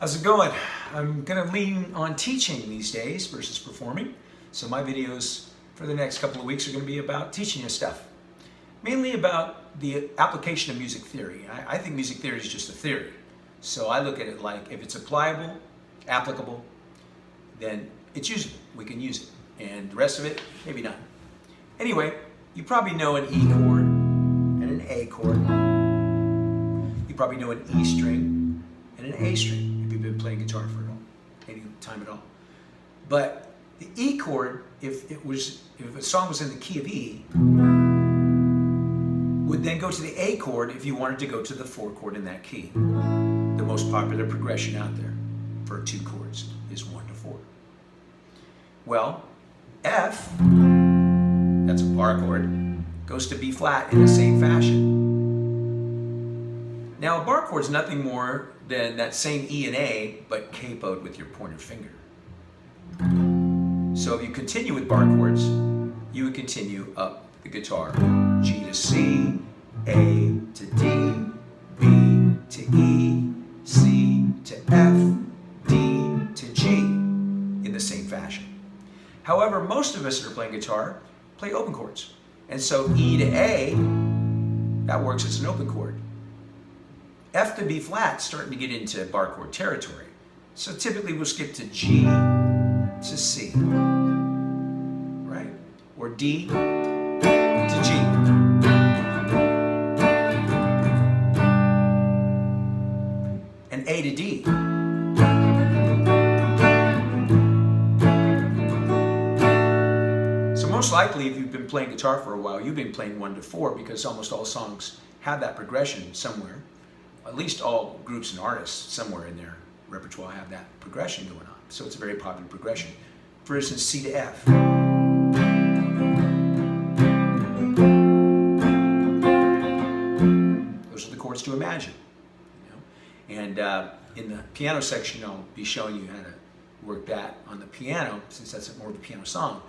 How's it going? I'm going to lean on teaching these days versus performing. So my videos for the next couple of weeks are going to be about teaching you stuff. Mainly about the application of music theory. I think music theory is just a theory. So I look at it like if it's applicable, then it's usable. We can use it. And the rest of it, maybe not. Anyway, you probably know an E chord and an A chord. You probably know an E string and an A string if you've been playing guitar for any time at all. But the E chord, if a song was in the key of E, would then go to the A chord if you wanted to go to the 4 chord in that key. The most popular progression out there for 2 chords is 1 to 4. Well, F, that's a bar chord, goes to B flat in the same fashion. Now a bar chord is nothing more than that same E and A, but capoed with your pointer finger. So if you continue with bar chords, you would continue up the guitar. G to C, A to D, B to E, C to F, D to G in the same fashion. However, most of us that are playing guitar play open chords. And so E to A, that works as an open chord. F to B flat, starting to get into bar chord territory. So typically we'll skip to G to C, right? Or D to G. And A to D. So most likely if you've been playing guitar for a while, you've been playing 1 to 4 because almost all songs have that progression somewhere. At least all groups and artists somewhere in their repertoire have that progression going on. So it's a very popular progression. For instance, C to F. Those are the chords to imagine. And in the piano section, I'll be showing you how to work that on the piano, since that's more of a piano song.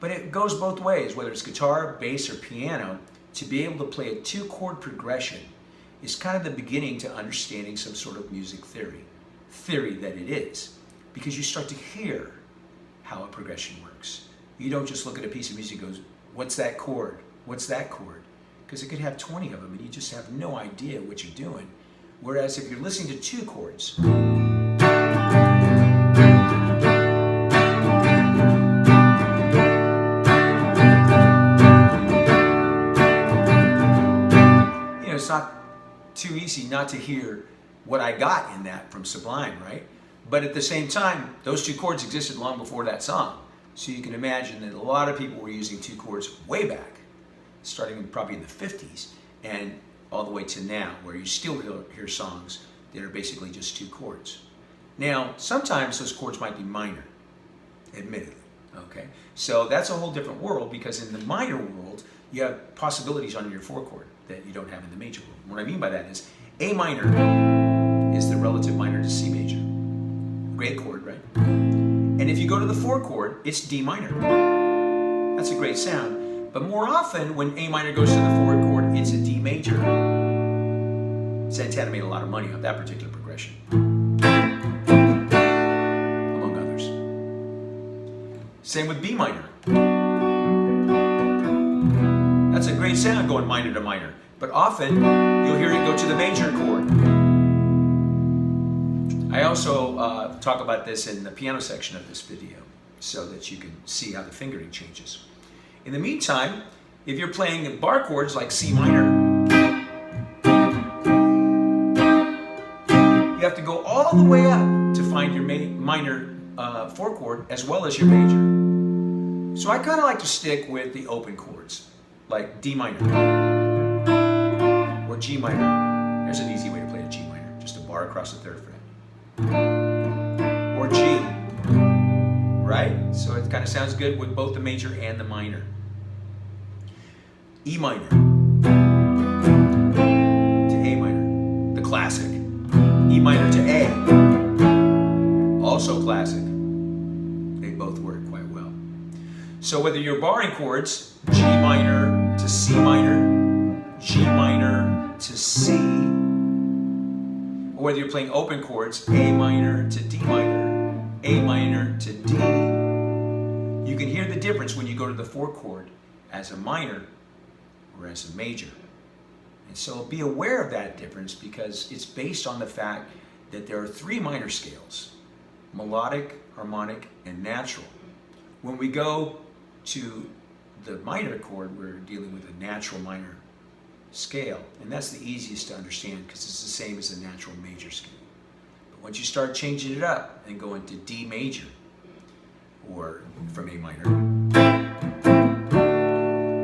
But it goes both ways, whether it's guitar, bass, or piano. To be able to play a 2-chord progression is kind of the beginning to understanding some sort of music theory that it is. Because you start to hear how a progression works. You don't just look at a piece of music and go, what's that chord? What's that chord? Because it could have 20 of them and you just have no idea what you're doing. Whereas if you're listening to 2 chords, it's not too easy not to hear what I got in that from Sublime, right? But at the same time, those 2 chords existed long before that song. So you can imagine that a lot of people were using 2 chords way back, starting probably in the 50s, and all the way to now, where you still hear songs that are basically just 2 chords. Now, sometimes those chords might be minor, admittedly, okay? So that's a whole different world, because in the minor world, you have possibilities on your 4 chord that you don't have in the major world. What I mean by that is A minor is the relative minor to C major. Great chord, right? And if you go to the 4 chord, it's D minor. That's a great sound. But more often, when A minor goes to the 4 chord, it's a D major. Santana made a lot of money on that particular progression, among others. Same with B minor. That's a great sound going minor to minor, but often you'll hear it go to the major chord. I also talk about this in the piano section of this video so that you can see how the fingering changes. In the meantime, if you're playing bar chords like C minor, you have to go all the way up to find your minor 4 chord as well as your major. So I kind of like to stick with the open chords, like D minor or G minor. There's an easy way to play a G minor, just a bar across the 3rd fret. Or G, right? So it kind of sounds good with both the major and the minor. E minor to A minor, the classic. E minor to A, also classic. They both work quite well. So whether you're barring chords, G minor to C minor, G minor to C, or whether you're playing open chords, A minor to D minor, A minor to D, you can hear the difference when you go to the 4 chord as a minor or as a major. And so be aware of that difference because it's based on the fact that there are 3 minor scales: melodic, harmonic, and natural. When we go to the minor chord, we're dealing with a natural minor scale, and that's the easiest to understand because it's the same as a natural major scale. But once you start changing it up and go into D major, or from A minor,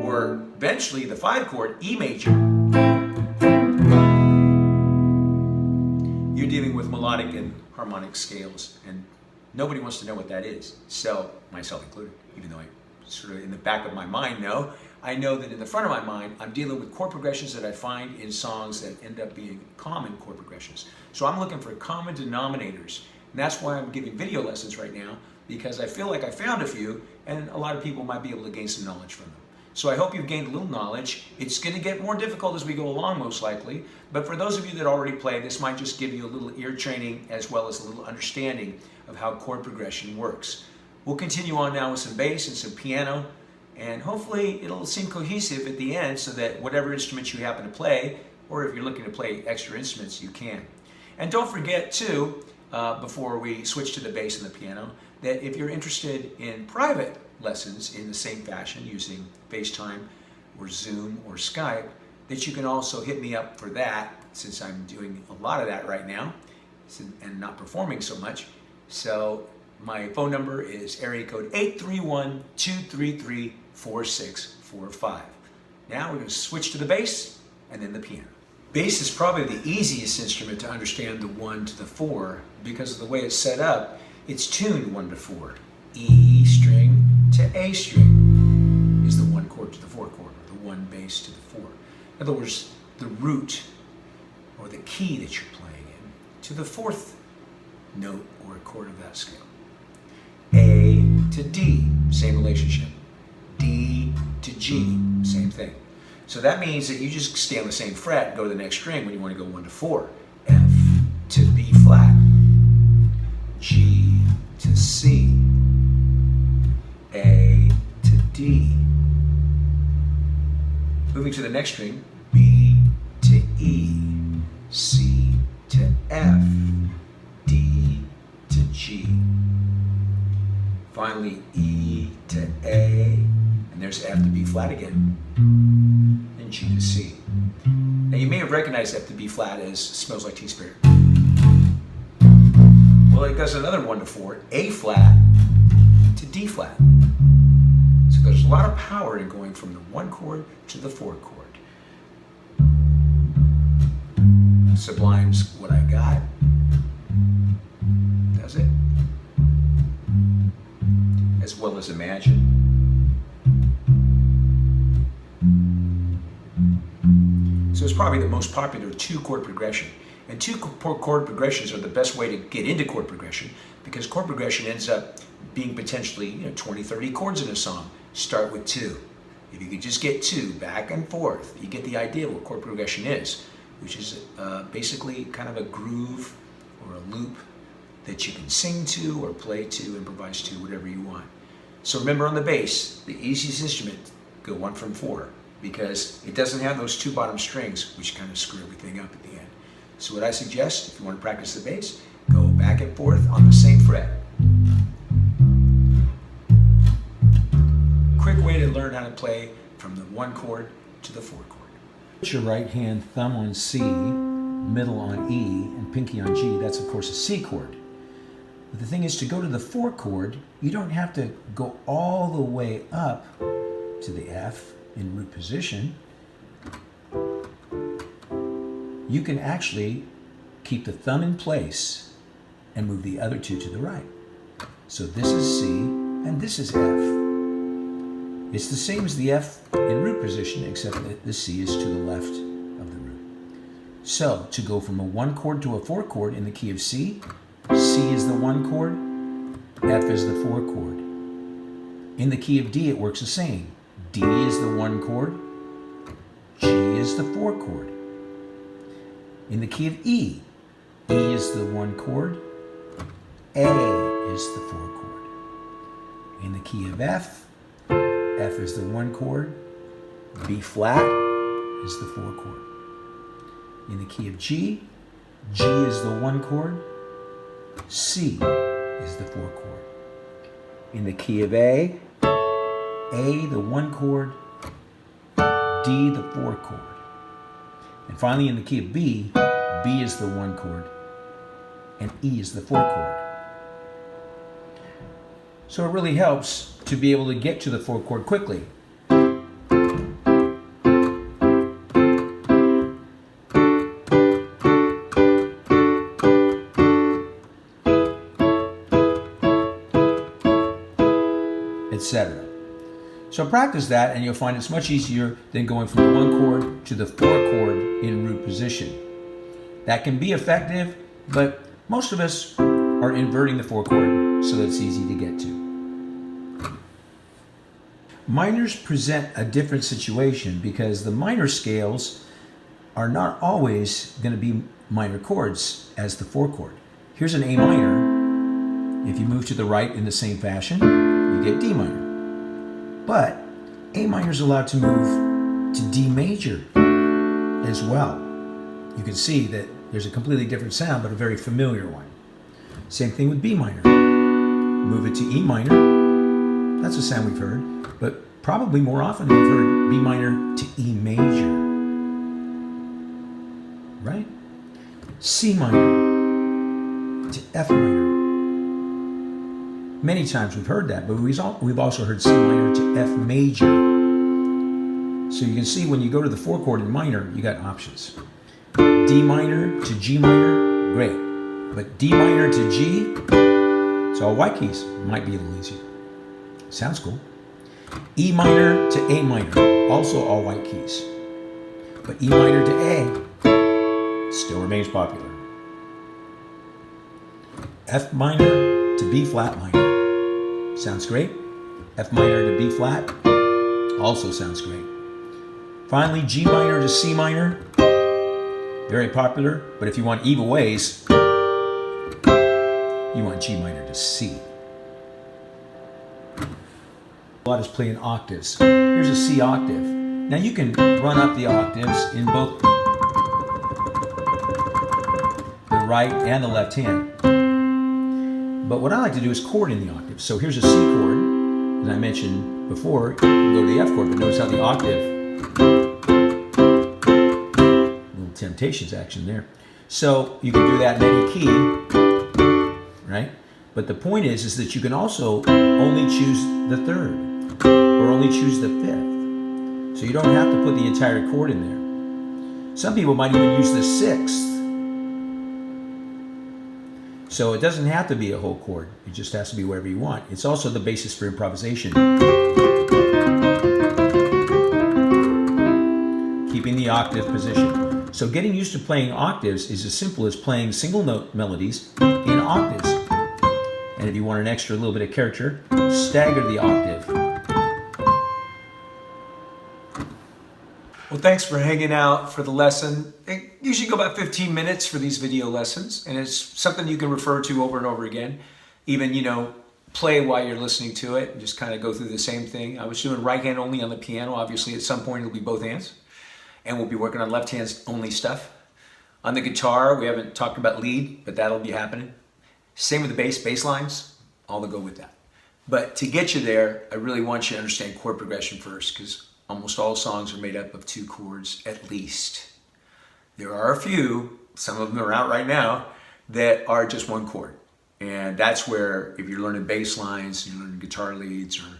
or eventually the 5 chord, E major, you're dealing with melodic and harmonic scales, and nobody wants to know what that is. So, myself included, even though I sort of in the back of my mind know, I know that in the front of my mind, I'm dealing with chord progressions that I find in songs that end up being common chord progressions. So I'm looking for common denominators, and that's why I'm giving video lessons right now, because I feel like I found a few, and a lot of people might be able to gain some knowledge from them. So I hope you've gained a little knowledge. It's going to get more difficult as we go along, most likely, but for those of you that already play, this might just give you a little ear training as well as a little understanding of how chord progression works. We'll continue on now with some bass and some piano, and hopefully it'll seem cohesive at the end so that whatever instruments you happen to play, or if you're looking to play extra instruments, you can. And don't forget too, before we switch to the bass and the piano, that if you're interested in private lessons in the same fashion using FaceTime or Zoom or Skype, that you can also hit me up for that, since I'm doing a lot of that right now and not performing so much. So my phone number is area code 831-233-4645. Now we're going to switch to the bass and then the piano. Bass is probably the easiest instrument to understand the 1 to the 4 because of the way it's set up. It's tuned 1 to 4. E string to A string is the 1 chord to the 4 chord, or the 1 bass to the 4. In other words, the root or the key that you're playing in to the 4th note or chord of that scale. A to D, same relationship. D to G, same thing. So that means that you just stay on the same fret and go to the next string when you want to go 1 to 4. F to B flat. G to C. A to D. Moving to the next string, B to E. C to F. D to G. Finally, E to A, and there's F to B flat again, and G to C. Now you may have recognized F to B flat as Smells Like Teen Spirit. Well, it does another 1 to 4, A flat to D flat. So there's a lot of power in going from the 1 chord to the 4 chord. Sublime's What I Got. Does it? As well as Imagine. So it's probably the most popular 2 chord progression. And 2 chord progressions are the best way to get into chord progression because chord progression ends up being potentially 20, 30 chords in a song. Start with 2. If you could just get 2 back and forth, you get the idea of what chord progression is, which is basically kind of a groove or a loop that you can sing to or play to, improvise to, whatever you want. So remember on the bass, the easiest instrument, go 1 from 4, because it doesn't have those 2 bottom strings, which kind of screw everything up at the end. So what I suggest, if you want to practice the bass, go back and forth on the same fret. Quick way to learn how to play from the 1 chord to the 4 chord. Put your right hand thumb on C, middle on E, and pinky on G. That's of course a C chord. But the thing is, to go to the 4 chord, you don't have to go all the way up to the F in root position. You can actually keep the thumb in place and move the other 2 to the right. So this is C and this is F. It's the same as the F in root position, except that the C is to the left of the root. So to go from a 1 chord to a 4 chord in the key of C, C is the 1 chord, F is the 4 chord. In the key of D, it works the same. D is the 1 chord, G is the 4 chord. In the key of E, E is the 1 chord, A is the 4 chord. In the key of F, F is the 1 chord, B flat is the 4 chord. In the key of G, G is the 1 chord, C is the 4 chord. In the key of A the 1 chord, D the 4 chord. And finally in the key of B is the 1 chord, and E is the 4 chord. So it really helps to be able to get to the 4 chord quickly. Etc. So practice that and you'll find it's much easier than going from the 1 chord to the 4 chord in root position. That can be effective, but most of us are inverting the 4 chord so that it's easy to get to. Minors present a different situation because the minor scales are not always going to be minor chords as the 4 chord. Here's an A minor. If you move to the right in the same fashion, you get D minor. But A minor is allowed to move to D major as well. You can see that there's a completely different sound, but a very familiar one. Same thing with B minor. Move it to E minor. That's a sound we've heard, but probably more often we've heard B minor to E major. Right? C minor to F minor. Many times we've heard that, but we've also heard C minor to F major. So you can see when you go to the 4 chord in minor, you got options. D minor to G minor, great. But D minor to G, it's all white keys. Might be a little easier. Sounds cool. E minor to A minor, also all white keys. But E minor to A still remains popular. F minor to B flat minor. Sounds great. F minor to B flat also sounds great. Finally, G minor to C minor. Very popular, but if you want evil ways, you want G minor to C. A lot is playing octaves. Here's a C octave. Now you can run up the octaves in both the right and the left hand. But what I like to do is chord in the octave. So here's a C chord, as I mentioned before. You can go to the F chord, but notice how the octave, little Temptations action there. So you can do that in any key, right? But the point is that you can also only choose the 3rd or only choose the 5th. So you don't have to put the entire chord in there. Some people might even use the 6th. So it doesn't have to be a whole chord. It just has to be whatever you want. It's also the basis for improvisation. Keeping the octave position. So getting used to playing octaves is as simple as playing single note melodies in octaves. And if you want an extra little bit of character, stagger the octave. Well, thanks for hanging out for the lesson. It usually go about 15 minutes for these video lessons, and it's something you can refer to over and over again. Even, play while you're listening to it and just kind of go through the same thing. I was doing right hand only on the piano. Obviously, at some point it'll be both hands, and we'll be working on left hands only stuff. On the guitar, we haven't talked about lead, but that'll be happening. Same with the bass lines, all to go with that. But to get you there, I really want you to understand chord progression first, because almost all songs are made up of 2 chords at least. There are a few, some of them are out right now, that are just 1 chord. And that's where, if you're learning bass lines, you're learning guitar leads or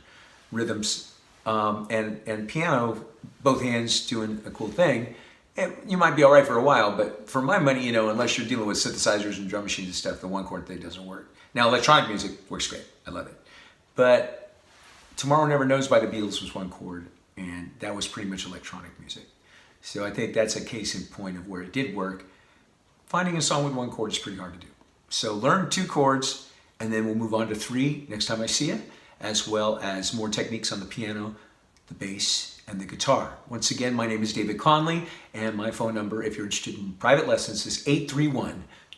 rhythms, and piano, both hands doing a cool thing, you might be all right for a while, but for my money, unless you're dealing with synthesizers and drum machines and stuff, the 1 chord thing doesn't work. Now, electronic music works great. I love it. But Tomorrow Never Knows by the Beatles was 1 chord. And that was pretty much electronic music. So I think that's a case in point of where it did work. Finding a song with 1 chord is pretty hard to do. So learn 2 chords, and then we'll move on to 3 next time I see you, as well as more techniques on the piano, the bass, and the guitar. Once again, my name is David Conley, and my phone number, if you're interested in private lessons, is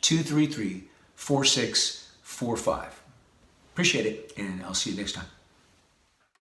233 4645. Appreciate it, and I'll see you next time.